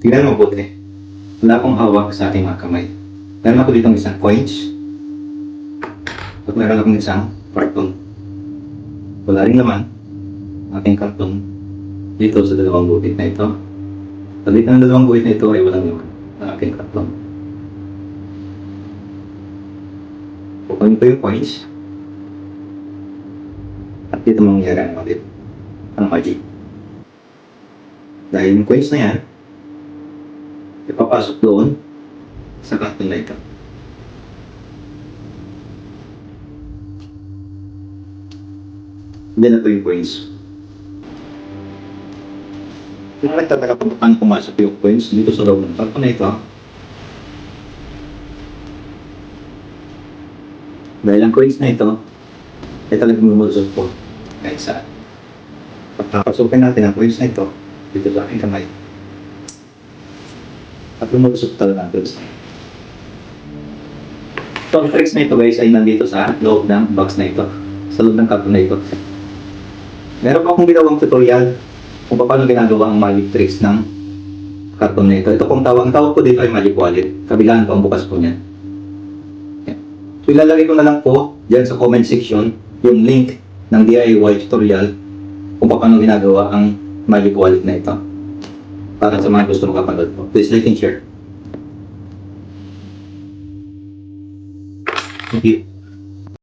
Tingnan mo mabuti. Wala akong hawak sa aking mga kamay. Meron ako ditong isang coins. At meron akong isang karton. Wala rin naman aking karton dito sa dalawang guhit na ito. Sa dito ng dalawang guhit na ito ay walang naman ang aking karton. Kukunin ko yung coins. At dito mangyayari ang ulit. Ang magic. Dahil yung coins na yan, ipapasok doon sa karton na ito. Hindi na ito yung coins. Kung nagtataka kung paano pumasok yung coins dito sa loob ng karton na ito, dahil ang coins na ito ay talagang lumusot po kahit saan. Pagpapasukin natin ang coins na ito dito sa aking kamay at lumusot talaga natin. So, ang tricks na ito guys ay nandito sa loob ng box na ito, sa loob ng karton na ito. Meron pa akong ginawang tutorial kung paano ginagawa ang magic tricks ng karton na ito. Ito pong tawag ko dito ay magic wallet. Kabilaan po ang bukas po niyan. So, ilalagay ko na lang po dyan sa comment section yung link ng DIY tutorial kung paano ginagawa ang magic wallet na ito. Para sa mga gusto makapanood po. Please like and share. Thank you.